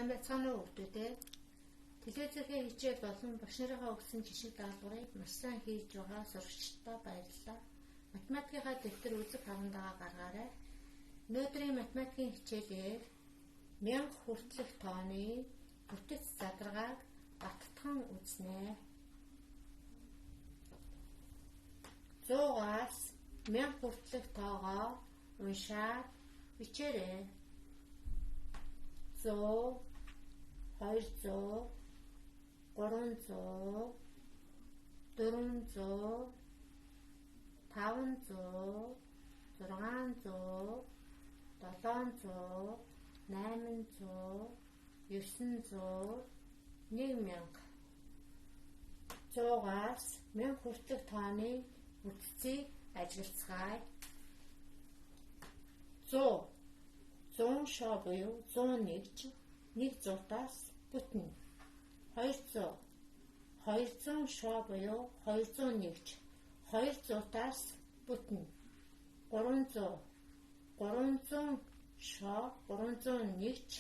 Сайн байцгаана уу хүүхдүүдээ. Телевизийн хичээл болон багш нарынхаа өгсөн жишг даалгаврыг маш сайн хийж байгаа сурагчдаа баярлалаа. Математикийнхаа дэвтэр үзэг харандагаа гаргаарай. Өнөөдрийн математикийн хичээлээр 1000 хүртэлх тооны бүтэц задаргааг баттган үзнэ. 100-аас 1000 хүртэлх тоогоо уншаад бичээрэй. 100, 200, 300, 400, 500, 600, 700, 800, 900, 1000. 100-аас 1000 хүртэлх тооны бүтцийг ажиглацгаая. 100 100 шоо буюу 100 нэгж 100-аас бүтнэ. 200 200 шоо буюу 200 нэгж 200-аас бүтнэ. 300 300 шоо 300 нэгж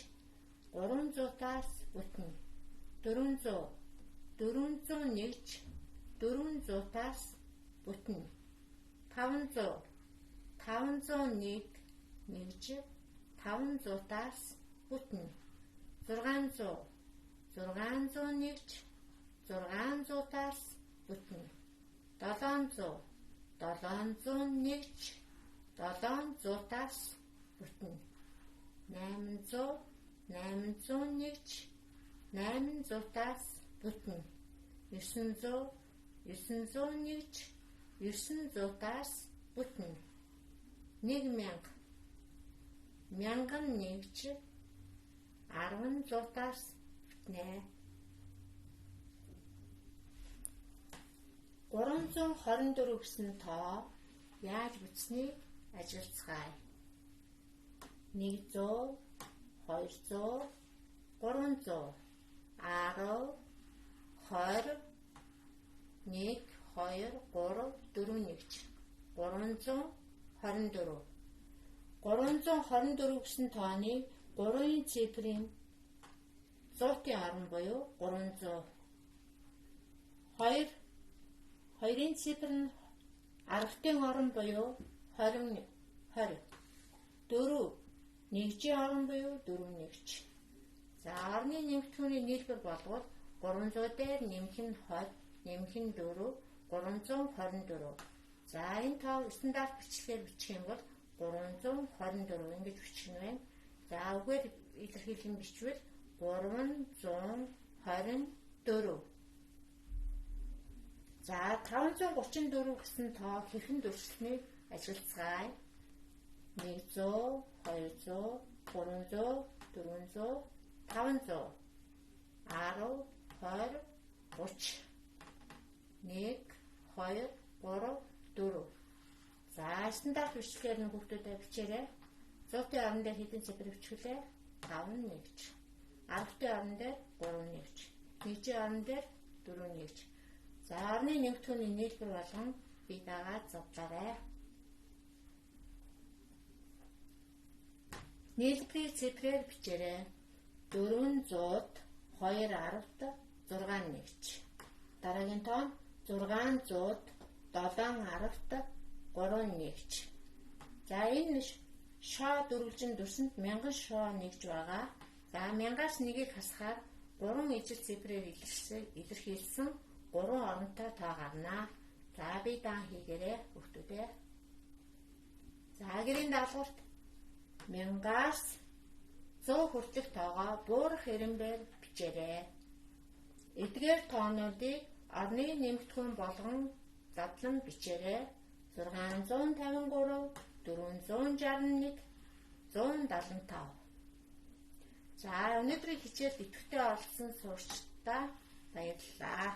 300-аас бүтнэ. 400 400 нэгж 400-аас бүтнэ. 500 501 нэгж 500-аас бүтнэ. 600 600 нэгж 600-аас бүтнэ. 700 700 нэгж 700-аас бүтнэ. 800 800 нэгж 800-аас бүтнэ. 900 900 нэгж 900-аас бүтнэ. 1000 1000 нэгж 1000-аас бүтнэ. 324 гэсэн тоо яаж бүтснийг ажиглацгаая. 100 200 300 10 20 1 2 3 4 нэгж 324 324 гэсэн тооны 3-ын цифрийн 100-ийн орон буюу 300. 2 2-ын цифр нь 10-ын орон буюу 20 20. 4 нэгжийн орон буюу 4 нэгж. За орны нэмэгдэхүүний нийлбэр болгоод 300 дээр нэмэх нь 20, нэмэх нь 4, 324. За энэ тоог стандарт бичлэгээр бичих юм бол 324 ингэж бичих нь байна. За үгээр илэрхийлэх нь бичвэл 324. За 534 гэсэн тоо хэрхэн дүрслэхнийг ажиглацгаая. 100 200 300 400 500 10 20 30 1 2 3 4. За стандарт бичлэгээр нь хүүхдүүдэд бичээрэй. 100-ийн орон дээр хэдэн цифр бичвүлээ? 5 нэгж. 10-ийн орон дээр 3 нэгж. 1-ийн орон дээр 4 нэгж. За орны нэмэгдэхүүний нийлбэр болгон бие дагаад зовлоорой. Нийлбэрийг цифрээр бичээрэй. 400-д 2 10-д 6 нэгж. Дараагийн тоо 600-д 7 10-д 3 нэгж. За энэ шоо дөрвөлжин дүрсэнд 1000 шоо нэгж байгаа. За 1000-аас нэгийг хасахаар 3 ижил цифрээр илэрхийлсэн 3 оронтой тоо гарна. За бие даан хийгээрэй хүүхдүүдээ. За гэрийн даалгаварт 1000-аас 100 хүртэлх тоогоо буурах эренбээр бичээрэй. Эдгээр тоонуудыг орны нэмэгдэхүүн болгон задлан бичээрэй. 653, 461, 175. За өнөөдрийн хичээлд идэвхтэй оролцсон сурагчдаа баярлалаа.